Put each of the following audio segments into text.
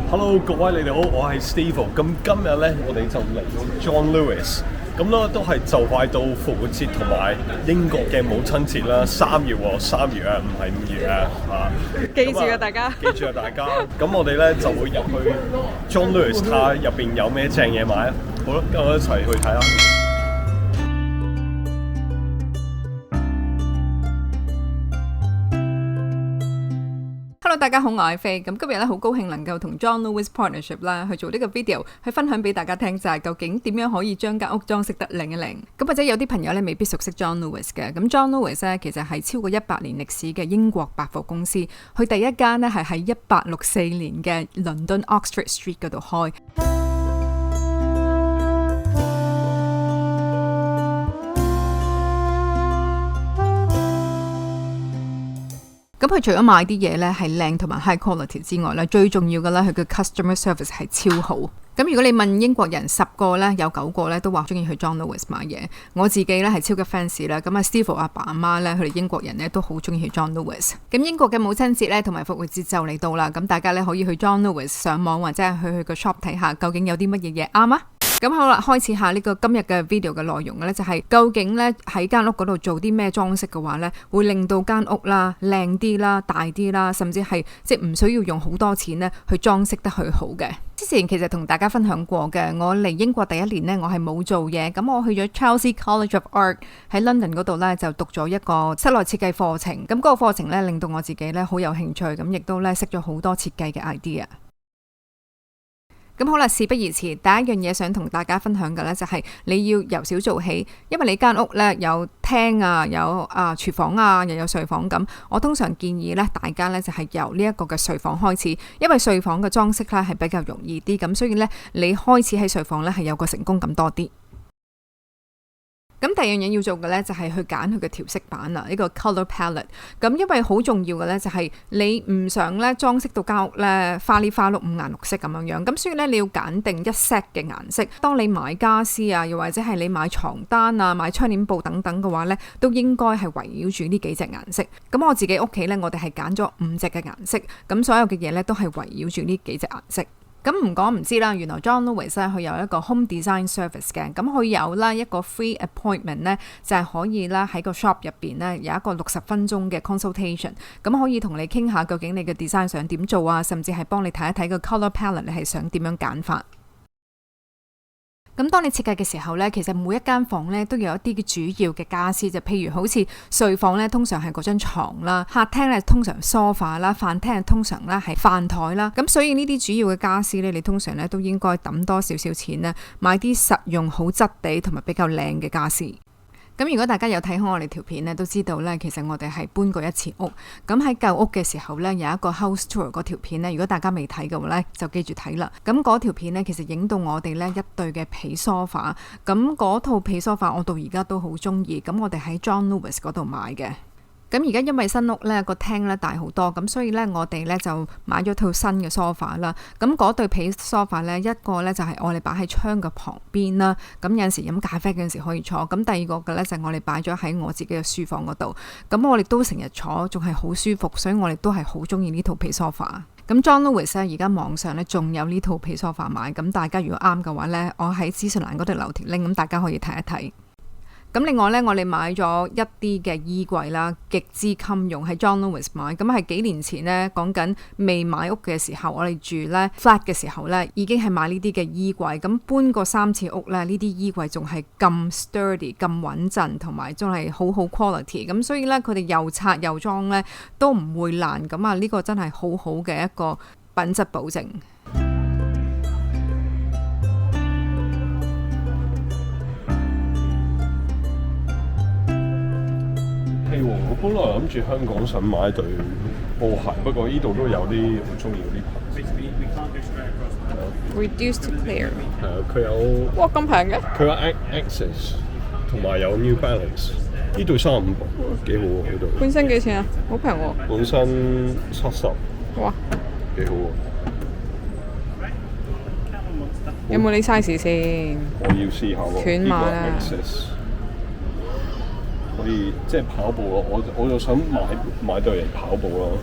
Hello， 各位你哋好，我係 Steve。咁今日咧，我哋就嚟到 John Lewis。咁咧都係就快到復活節同埋英國嘅母親節啦，3月喎，3月啊，唔係5月啊，記住啊大家，記住啊大家。咁我哋咧就會入去 John Lewis 睇下入邊有咩正嘢買啊。好啦，跟我一齊去睇下。Hello， 大家好，我係飛。咁今日咧好高興能夠同 John Lewis Partnership 啦去做呢個 video，去分享俾大家聽就係究竟點樣可以將間屋裝飾得靚一靚。咁或者有啲朋友咧未必熟悉 John Lewis 嘅，咁 John Lewis 咧其實係超過100年歷史嘅英國百貨公司，佢第一間咧係喺1864年嘅倫敦 Oxford Street 嗰度開。咁佢除咗賣啲嘢咧係靚同埋 high quality 之外咧，最重要嘅咧佢嘅 customer service 係超好。咁如果你問英國人10個咧，有9個咧都話中意去 John Lewis 買嘢。我自己咧係超級 fans 啦。咁啊 Steve 阿爸阿媽咧，佢哋英國人咧都好中意去 John Lewis。咁英國嘅母親節咧同埋復活節就嚟到啦。咁大家咧可以去 John Lewis 上網或者係去個 shop 睇下，究竟有啲乜嘢嘢啱啊！咁好啦，開始下呢個今日嘅 video 嘅內容咧，就係究竟咧喺間屋嗰度做啲咩裝飾嘅話咧，會令到間屋啦靚啲啦、大啲啦，甚至係即係唔需要用好多錢咧去裝飾得佢好嘅。之前其實同大家分享過嘅，我嚟英國第一年呢，我係冇做嘢，咁我去咗 Chelsea College of Art 喺 London 嗰度呢，就讀咗一個室內設計課程。咁嗰個課程呢，令到我自己呢好有興趣，咁亦都呢識咗好多設計嘅 idea。咁好啦，事不宜遲，第一樣嘢想同大家分享嘅呢，就係你要由小做起，因為你間屋呢，有廳啊，有廚房啊，又有睡房咁。我通常建議呢，大家呢就係由呢一個嘅睡房開始，因為睡房嘅裝飾呢係比較容易啲，咁所以呢，你開始喺睡房呢係有個成功感多啲。咁第二樣嘢要做嘅呢，就係去揀佢嘅調色板啦，呢個 color palette。咁因為好重要嘅呢，就係你唔想呢裝飾到間屋呢花里花碌五顏六色咁樣樣，咁所以呢，你要揀定一 set 嘅顏色。當你買家私啊，又或者係你買床單啊、買窗簾布等等嘅話呢，都應該係圍繞住呢幾隻顏色。咁我自己屋企呢，我哋係揀咗5隻嘅顏色，咁所有嘅嘢呢，都係圍繞住呢幾隻顏色。咁唔講唔知啦，原來 John Lewis 咧佢有一個 home design service 嘅，咁佢有啦一個 free appointment 咧，就係可以啦喺個 shop 入邊咧有一個60分鐘嘅 consultation，咁可以同你傾下究竟你嘅 design 想點做啊，甚至係幫你睇一睇個 color palette 你係想點樣揀法。咁當你設計嘅時候呢，其實每一間房呢都有一啲嘅主要嘅家私，就譬如好似睡房呢，通常係嗰張床啦；客廳呢，通常梳化啦；飯廳通常呢係飯台啦。咁所以呢啲主要嘅家私呢，你通常呢都應該抌多少少錢呢，買啲實用、好質地同埋比較靚嘅家私。咁如果大家有睇開我哋條片呢，都知道呢，其實我哋係搬過一次屋。咁喺舊屋嘅時候呢，有一個 house tour 嗰條片呢，如果大家未睇嘅話呢，就記住睇啦。咁嗰條片呢，其實影到我哋呢一對嘅皮梳化。咁嗰套皮梳化我到而家都好中意。咁我哋喺 John Lewis 嗰度買嘅。咁而家因為新屋呢個廳呢大好多，咁所以呢，我哋呢就買咗套新嘅梳化啦。咁嗰對皮梳化呢，一個呢就係我哋擺喺窗嘅旁邊啦。咁有陣時飲咖啡嗰陣時可以坐。咁第二個嘅呢，就係我哋擺咗喺我自己嘅書房嗰度。咁我哋都成日坐，仲係好舒服，所以我哋都係好中意呢套皮梳化。咁 John Lewis 呢，而家網上呢仲有呢套皮梳化買。咁大家如果啱嘅話呢，我喺資訊欄嗰度留條 link，咁大家可以睇一睇。咁另外呢，我哋買咗一啲嘅衣櫃啦，極之襟用，喺 John Lewis 買。咁係幾年前呢，講緊未買屋嘅時候，我哋住呢 flat 嘅時候呢，已經係買呢啲嘅衣櫃。咁搬過3次屋呢，呢啲衣櫃仲係咁 sturdy、咁穩陣，同埋仲係好好 quality。咁所以呢，佢哋又拆又裝呢，都唔會爛。咁啊，呢個真係好好嘅一個品質保證。我本來諗住香港想買對波鞋，不過呢度都有啲好中意嗰啲牌。Reduce to clear。係啊，佢有哇咁平嘅？佢有 Access 同埋有 New Balance。呢對35磅，幾好喎呢對。本身幾錢啊？好平喎。本身70。哇！幾好喎。有冇你 size 先？我要試下喎。斷碼啦。可以即係跑步咯，我就想買對嚟跑步咯。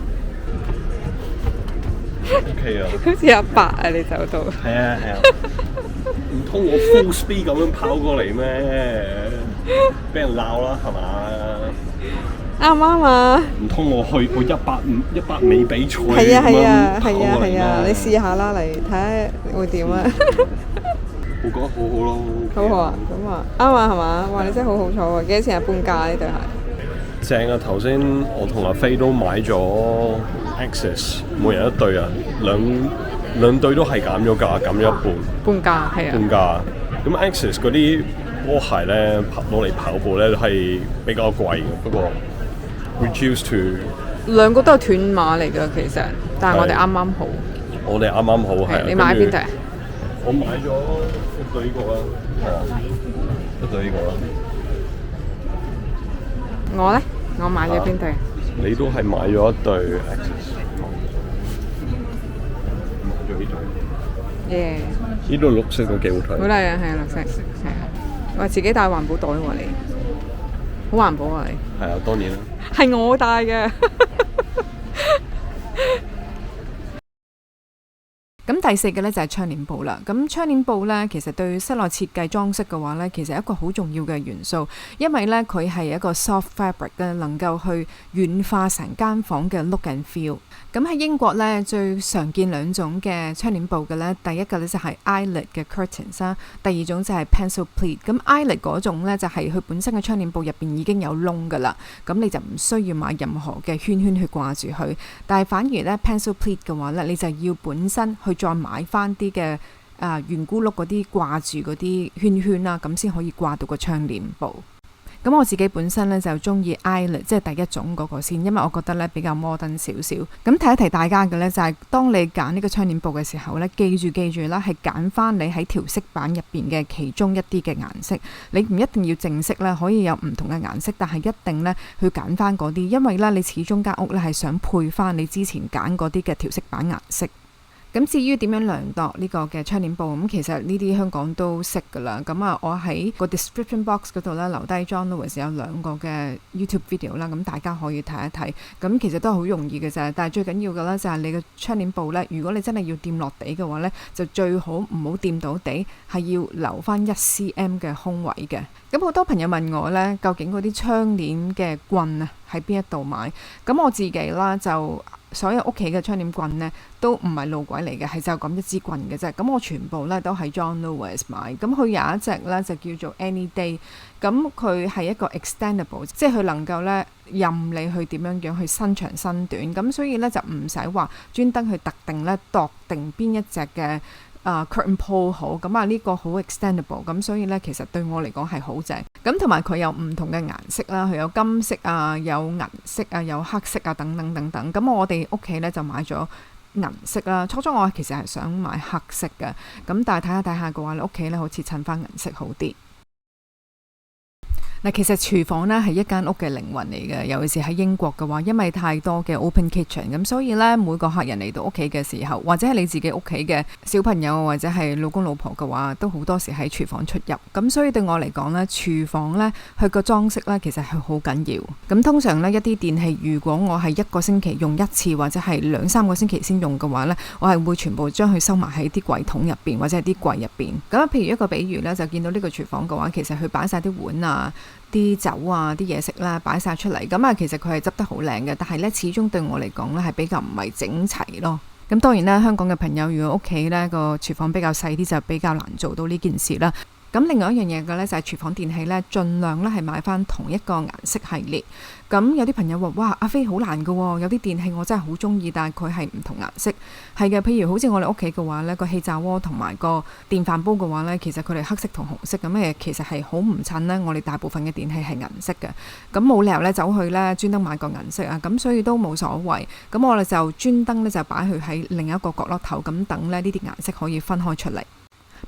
OK 啊，好似阿伯啊，你走到。係啊，唔通我 full speed 咁樣跑過嚟咩？俾人鬧啦，係嘛？啱唔啱啊？唔通我去個100米比賽係啊係啊係啊係啊！啊你試下啦，嚟睇下會點啊？我覺得好好咯。好好啊，咁啊啱啊係嘛？哇！你真係好好彩喎！幾多錢啊？半價呢對鞋？正啊！頭先我同阿飛都買咗 Access， 每人一對啊，兩對都係減咗價，減咗一半。半價係啊。半價。咁 Access 嗰啲波鞋咧，攞嚟跑步咧係比較貴嘅，不過 reduce to 兩個都係斷碼嚟㗎，其實，但係我哋啱啱好。我哋啱啱好係。你買邊對啊？我買咗一對呢個啦，係啊，一對呢個啦。我咧，我買咗邊對？你都係買咗一對 Access， 買咗呢對。耶！呢度綠色都幾好睇。好靚啊，係啊，綠色，係啊。我自己帶環保袋喎，你好環保啊你。係啊，當然啦。係我帶嘅。咁第四個咧就係窗簾布啦。咁窗簾布咧，其實對室內設計裝飾嘅話咧，其實係一個好重要嘅元素，因為咧佢係一個 soft fabric 嘅，能夠去軟化成間房嘅 look and feel。咁喺英國咧最常見兩種嘅窗簾布嘅咧，第一個咧就係 eyelet 嘅 curtains 啦，第二種就係 pencil pleat。咁 eyelet 嗰種咧就係佢本身嘅窗簾布入邊已經有窿噶啦，咁你就唔需要買任何嘅圈圈去掛住佢。但係反而咧 pencil pleat 嘅話咧，你就要本身去再買翻啲嘅圓咕碌嗰啲掛住嗰啲圈圈啦，咁先可以掛到個窗簾布。咁我自己本身咧就中意 eyelet， 即係第一種嗰個先，因為我覺得咧比較摩登少少。咁提一提大家嘅咧就係，當你揀呢個窗簾布嘅時候咧，記住啦，係揀翻你喺調色板入邊嘅其中一啲嘅顏色。你唔一定要正色咧，可以有唔同嘅顏色，但係一定咧去揀翻嗰啲，因為咧你始終間屋咧係想配翻你之前揀嗰啲嘅調色板顏色。咁至於點樣量度呢個嘅窗簾布，咁其實呢啲香港都識㗎啦。咁啊，我喺個 description box 嗰度咧留低 John Lewis 有兩個嘅 YouTube video 啦，咁大家可以睇一睇。咁其實都係好容易嘅啫，但係最緊要嘅咧就係你嘅窗簾布咧，如果你真係要掂落地嘅話咧，就最好唔好掂到地，係要留翻1cm 嘅空位嘅。咁好多朋友問我咧，究竟嗰啲窗簾嘅棍啊喺邊一度買？咁我自己啦就所有屋企嘅窗簾棍呢都唔係路軌嚟嘅，係就咁一支棍嘅啫。咁我全部呢都喺 John Lewis 買。咁佢有一隻呢就叫做 Any Day， 咁佢係一個 extendable， 即係佢能夠呢任你去點樣去伸長伸短。咁所以呢就唔使話專登去特定呢度定邊一隻嘅curtain pole 好。咁啊呢個好 extendable， 咁所以呢其實對我嚟講係好正。咁同埋佢有唔同嘅顏色啦，佢有金色啊，有銀色啊，有黑色啊，等等等等。咁我哋屋企咧就買咗銀色啦。初初我其實係想買黑色嘅，咁但係睇下嘅話，你屋企咧好似襯翻銀色好啲。嗱，其實廚房呢係一間屋嘅靈魂嚟嘅，尤其是喺英國嘅話，因為太多嘅 open kitchen， 咁所以呢，每個客人嚟到屋企嘅時候，或者係你自己屋企嘅小朋友或者係老公老婆嘅話，都好多時喺廚房出入，咁所以對我嚟講呢，廚房呢，佢個裝飾呢，其實係好緊要。咁通常呢，一啲電器如果我係1個星期用一次，或者係2-3個星期先用嘅話呢，我係會全部將佢收埋喺啲櫃桶入邊或者係啲櫃入邊。咁譬如一個比喻呢，就見到呢個廚房嘅話，其實佢擺晒啲碗啊、啲酒啊、啲嘢食啦，擺晒出嚟，咁啊，其實佢係執得好靚嘅，但係咧，始終對我嚟講咧，係比較唔係整齊咯。咁當然啦，香港嘅朋友如果屋企咧個廚房比較細啲，就比較難做到呢件事啦。咁另外一樣嘢嘅咧就係廚房電器咧，盡量咧係買翻同一個顏色系列。咁有啲朋友話：哇，阿飛好難㗎喎，有啲電器我真係好中意，但係佢係唔同顏色。係嘅，譬如好似我哋屋企嘅話呢，個氣炸鍋同埋個電飯煲嘅話呢，其實佢哋黑色同紅色咁其實係好唔襯呢。我哋大部分嘅電器係銀色嘅，咁冇理由呢走去呢專登買個銀色啊，咁所以都冇所謂。咁我哋就專登呢就擺佢喺另一個角落頭，咁等呢啲顏色可以分開出嚟。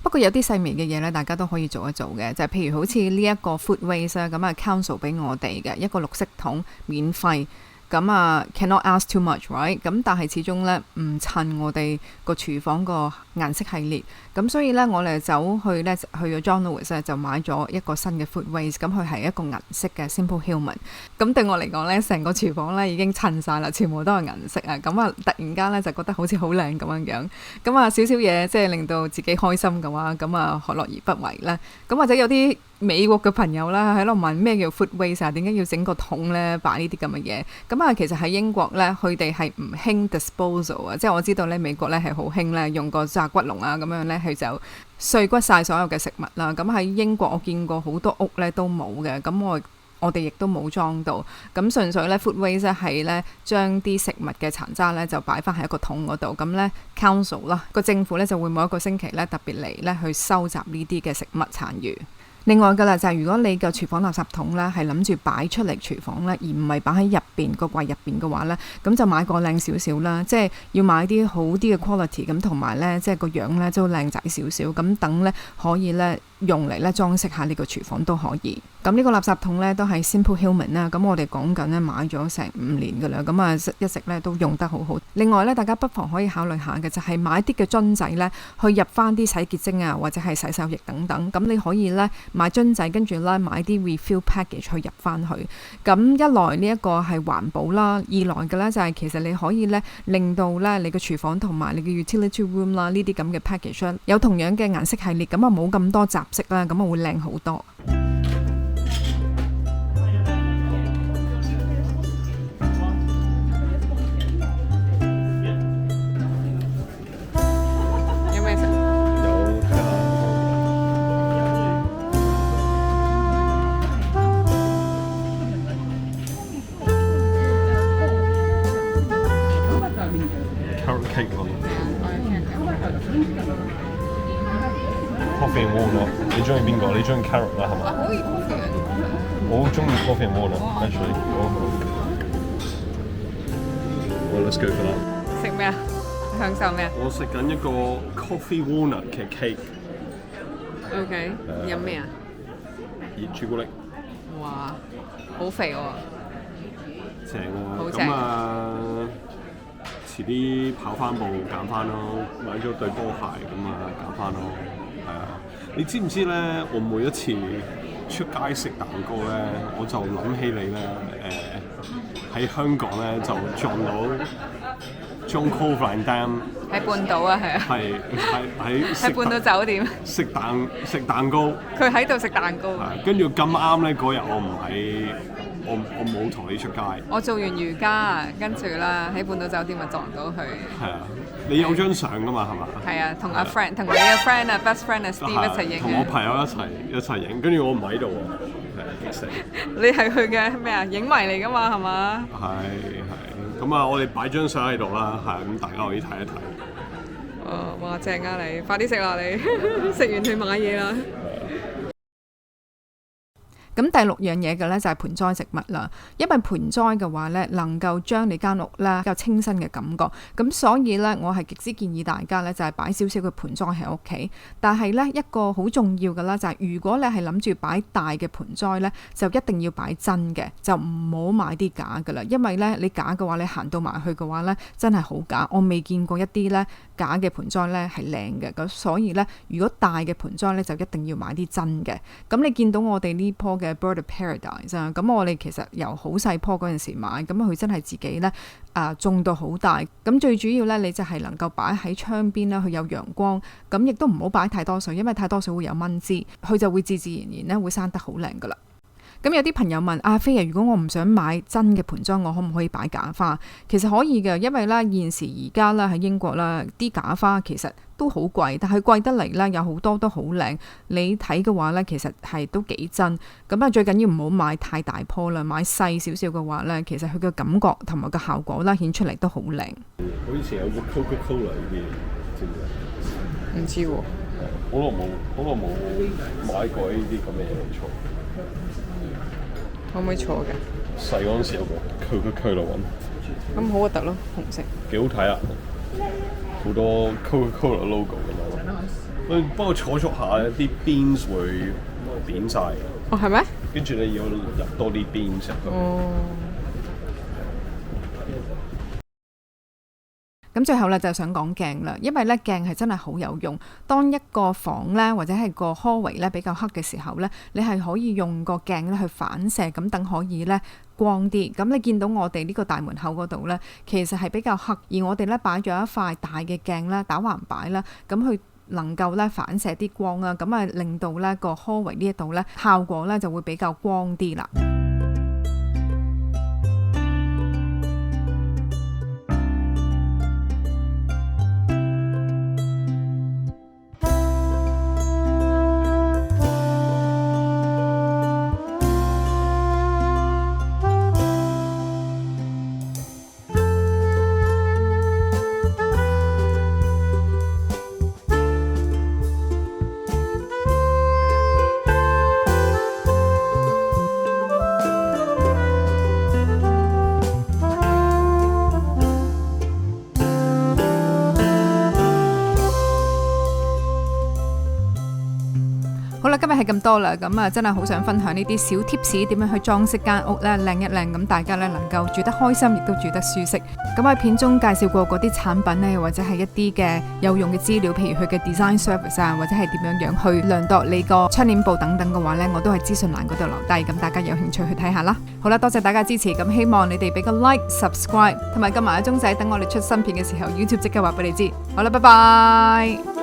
不過有啲細微嘅嘢咧，大家都可以做一做嘅，就係譬如好似呢一個 food waste 咁啊 council 俾我哋嘅一個綠色桶免費。咁啊 cannot ask too much right， 咁但係始終咧唔襯我哋個廚房個顏色系列，咁所以咧我哋走去咧去咗 John Lewis 咧就買咗一個新嘅 food waste， 咁佢係一個銀色嘅 Simple Human， 咁對我嚟講咧成個廚房咧已經襯晒啦，全部都係銀色啊，咁啊突然間咧就覺得好似好靚咁樣樣，咁啊少少嘢即係令到自己開心嘅話，咁啊何樂而不為咧？咁或者有啲美國嘅朋友啦喺度問咩叫 food waste 啊？點解要整個桶咧擺呢啲咁嘅嘢？咁啊其實喺英國咧，佢哋係唔興 disposal 啊，即係我知道咧美國咧係好興咧用個炸骨籠啊咁樣咧，佢就碎骨晒所有嘅食物啦。咁喺英國我見過好多屋咧都冇嘅，咁我哋亦都冇裝到，咁純粹咧 food waste 咧係咧將啲食物嘅殘渣咧就擺翻喺一個桶嗰度，咁咧 council 啦個政府咧就會每一個星期咧特別嚟咧去收集呢啲嘅食物殘餘。另外嘅啦就係如果你嘅廚房垃圾桶咧係諗住擺出嚟廚房咧，而唔係擺喺入邊個櫃入邊嘅話咧，咁就買個靚少少啦，即係要買啲好啲嘅 quality， 咁同埋咧即係個樣咧都靚仔少少，咁等咧可以咧用嚟咧裝飾下呢個廚房都可以。咁呢個垃圾桶咧都係 Simple Human 啦，咁我哋講緊咧買咗成5年㗎啦，咁啊一直咧都用得好好。另外咧，大家不妨可以考慮下嘅就係買啲嘅樽仔咧，去入翻啲洗潔精啊，或者係洗手液等等。咁你可以咧買樽仔，跟住咧買啲 refill package 去入翻去。咁一來呢一個係環保啦，二來嘅咧就係其實你可以咧令到咧你嘅廚房同埋你嘅 utility room 啦呢啲咁嘅 package 有同樣嘅顏色系列，咁啊冇咁多雜色啦，咁啊會靚好多。Coffee and walnut， 你中意邊個？你中意 carrot 啦，係嘛？可以 coffee 啊！我好中意 coffee and walnut actually。好 let's go for that。食咩啊？享受咩啊？我食緊一個 coffee walnut 嘅 cake。OK，飲咩啊？熱朱古力。哇，好肥喎！正啊！好正。咁啊，遲啲跑翻步減翻咯，買咗對波鞋咁啊減翻咯。係啊，你知唔知咧？我每一次出街食蛋糕咧，我就諗起你咧。喺香港咧就撞到 John Cove Van Dam 喺半島啊，係啊，喺半島酒店食蛋糕。佢喺度食蛋糕。跟住咁啱咧，嗰日我冇同你出街。我做完瑜伽，跟住啦喺半島酒店咪撞到佢。係啊，你有張相㗎嘛？係嘛？係啊，同阿 friend 同你嘅 friend 啊 ，best friend 啊 Steve 一齊影。同我朋友一齊影，跟住我唔喺度喎。係激死！你係佢嘅咩啊？影迷嚟㗎嘛？係嘛？係。咁啊，我哋擺張相喺度啦，係咁大家可以睇一睇。哦，哇！正啊你，快啲食啦你，食完去買嘢啦。咁第6樣嘢嘅咧就係盆栽植物啦，因為盆栽嘅話咧能夠將你間屋咧比較清新嘅感覺，咁所以咧我係極之建議大家咧就係擺少少嘅盆栽喺屋企。但係咧一個好重要嘅啦就係如果你係諗住擺大嘅盆栽咧，就一定要擺真嘅，就唔好買啲假㗎啦。因為咧你假嘅話，你行到埋去嘅話咧真係好假，我未見過一啲咧假嘅盆栽咧係靚嘅。咁所以咧如果大嘅盆栽咧就一定要買啲真嘅。咁你見到我哋呢棵嘅 Bird of Paradise 啊，咁我哋其實由好細棵嗰陣時買，咁佢真係自己咧種到好大。咁最主要咧，你就係能夠擺喺窗邊啦，佢有陽光，咁亦都唔好擺太多水，因為太多水會有蚊滋，佢就會自然然咧會生得好靚噶啦。咁有啲朋友問阿飛啊，如果我唔想買真嘅盆栽，我可唔可以擺假花？其實可以嘅，因為咧現時而家咧喺英國啦，啲假花其實都好貴，但係貴得嚟咧有好多都好靚。你睇嘅話咧，其實係都幾真。咁啊，最緊要唔好買太大棵啦，買細少少嘅話咧，其實佢嘅感覺同埋個效果啦顯出嚟都好靚。我以前有個 Coca-Cola 呢啲，知唔知？唔知喎。好耐冇買過呢啲咁嘅嘢嚟坐。可唔可以坐㗎？細嗰陣時有個 Coca-Cola 揾。咁好核突咯，紅色。幾好睇啊！好多 Coca-Cola logo 咁樣。不過坐下咧，啲 beans 會扁晒。哦，係咩？跟住你要入多啲 beans 入去。哦。咁最後咧就想講鏡啦，因為咧鏡係真係好有用。當一個房咧或者係個 hallway 咧比較黑嘅時候咧，你係可以用個鏡咧去反射，咁等可以咧光啲。咁你見到我哋呢個大門口嗰度咧，其實係比較黑，而我哋咧擺咗一塊大嘅鏡啦，打橫擺啦，咁佢能夠咧反射啲光啊，咁啊令到咧個 hallway 呢一度咧效果咧就會比較光啲啦。好啦，今日係咁多啦，咁啊真係好想分享呢啲小 tips 點樣去裝飾間屋咧靚一靚，咁大家咧能夠住得開心，亦都住得舒適。咁喺片中介紹過嗰啲產品咧，或者係一啲嘅有用嘅資料，譬如佢嘅 design service 啊，或者係點樣去量度你個窗簾布等等嘅話咧，我都喺資訊欄嗰度留低，咁大家有興趣去睇下啦。好啦，多謝大家支持，咁希望你哋俾個 like、subscribe 同埋撳埋個鐘仔，等我哋出新片嘅時候 YouTube 即刻話俾你知。好啦，拜拜。